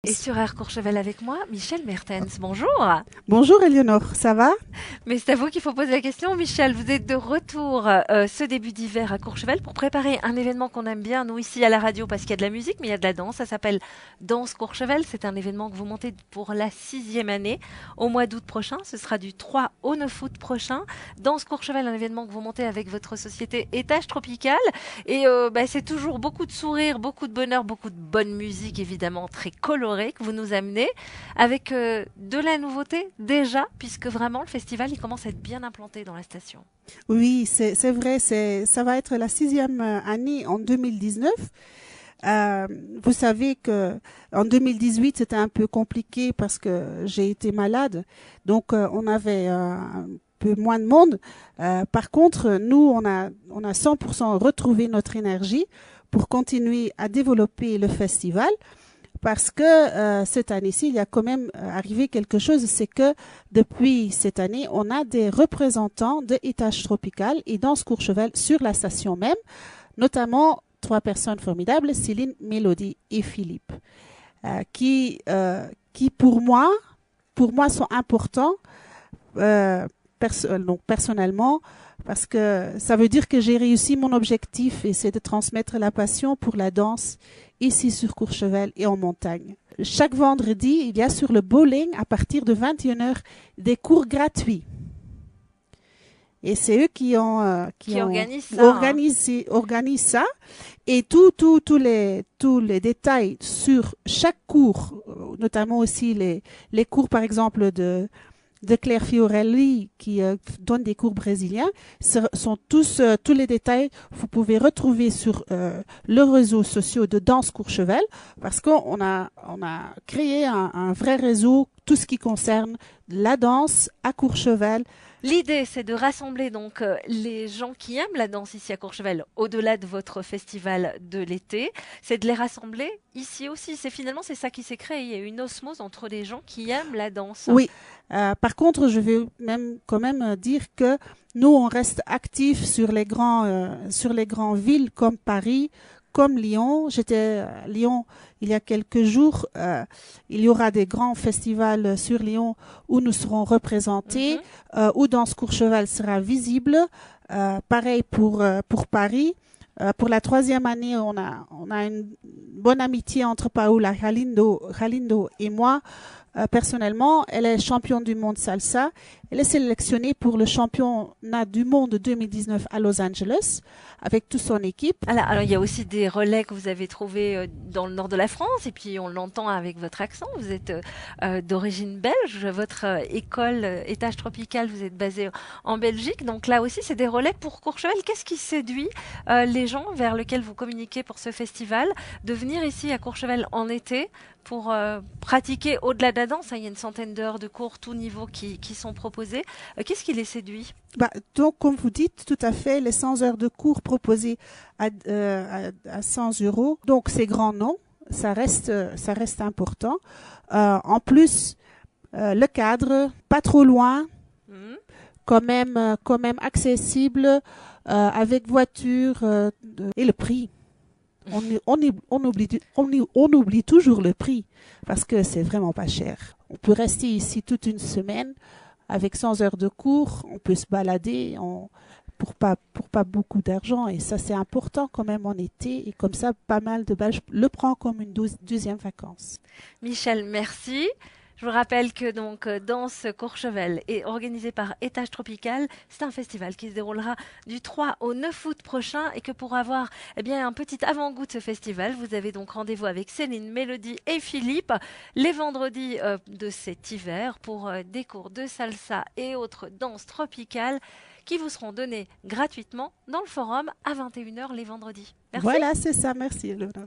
Et sur Air Courchevel avec moi, Michel Mertens. Bonjour. Bonjour Eleonore, ça va? Mais c'est à vous qu'il faut poser la question, Michel. Vous êtes de retour ce début d'hiver à Courchevel pour préparer un événement qu'on aime bien, nous ici à la radio, parce qu'il y a de la musique, mais il y a de la danse. Ça s'appelle Danse Courchevel. C'est un événement que vous montez pour la 6e année. Au mois d'août prochain, ce sera du 3 au 9 août prochain. Danse Courchevel, un événement que vous montez avec votre société Étage Tropical. Et c'est toujours beaucoup de sourires, beaucoup de bonheur, beaucoup de bonne musique, évidemment, très colorée que vous nous amenez, avec de la nouveauté déjà, puisque vraiment le festival il commence à être bien implanté dans la station. Oui, c'est vrai, ça va être la 6e année en 2019. Vous savez que en 2018 c'était un peu compliqué parce que j'ai été malade, donc on avait un peu moins de monde. Par contre, nous on a 100% retrouvé notre énergie pour continuer à développer le festival. Parce que cette année-ci, il y a quand même arrivé quelque chose, c'est que depuis cette année, on a des représentants de Étage Tropical et Danse Courchevel sur la station même, notamment trois personnes formidables, Céline, Mélodie et Philippe, qui pour moi sont importants donc personnellement, parce que ça veut dire que j'ai réussi mon objectif et c'est de transmettre la passion pour la danse ici sur Courchevel et en montagne. Chaque vendredi, il y a sur le bowling à partir de 21h des cours gratuits. Et c'est eux Qui organise ça, hein. organisent ça. Et tous les détails sur chaque cours, notamment aussi les cours, par exemple, de Claire Fiorelli qui donne des cours brésiliens sont tous les détails vous pouvez retrouver sur le réseau social de Danse Courchevel parce qu'on a créé un vrai réseau tout ce qui concerne la danse à Courchevel. L'idée, c'est de rassembler donc les gens qui aiment la danse ici à Courchevel, au-delà de votre festival de l'été, c'est de les rassembler ici aussi. C'est ça qui s'est créé. Il y a une osmose entre les gens qui aiment la danse. Oui. Par contre, je vais quand même dire que nous, on reste actifs sur les grandes villes comme Paris, comme Lyon. J'étais à Lyon il y a quelques jours. Il y aura des grands festivals sur Lyon où nous serons représentés, où Danse Courchevel sera visible. Pareil pour Paris. Pour la 3e année, on a une bonne amitié entre Paola Galindo et moi. Personnellement, elle est championne du monde salsa. Elle est sélectionnée pour le championnat du monde 2019 à Los Angeles avec toute son équipe. Alors, il y a aussi des relais que vous avez trouvés dans le nord de la France, et puis on l'entend avec votre accent. Vous êtes d'origine belge, votre école Étage Tropical, vous êtes basé en Belgique. Donc là aussi, c'est des relais pour Courchevel. Qu'est-ce qui séduit les gens vers lesquels vous communiquez pour ce festival, de venir ici à Courchevel en été pour pratiquer au-delà de la danse, hein, il y a une centaine d'heures de cours, tout niveau qui sont proposés. Qu'est-ce qui les séduit? Donc, comme vous dites, tout à fait, les 100 heures de cours proposées à 100 euros. Donc, c'est grand non, ça reste important. En plus, le cadre, pas trop loin, Mhm. quand même accessible, avec voiture, et le prix. On oublie toujours le prix parce que c'est vraiment pas cher. On peut rester ici toute une semaine avec 100 heures de cours, on peut se balader pour pas beaucoup d'argent et ça c'est important quand même en été et comme ça pas mal de Belges le prend comme une deuxième vacances. Michel, merci. Je vous rappelle que donc Danse Courchevel est organisé par Étage Tropical. C'est un festival qui se déroulera du 3 au 9 août prochain, et que pour avoir un petit avant-goût de ce festival, vous avez donc rendez-vous avec Céline, Mélodie et Philippe les vendredis de cet hiver pour des cours de salsa et autres danses tropicales qui vous seront donnés gratuitement dans le forum à 21h les vendredis. Merci. Voilà, c'est ça. Merci, Eleonore.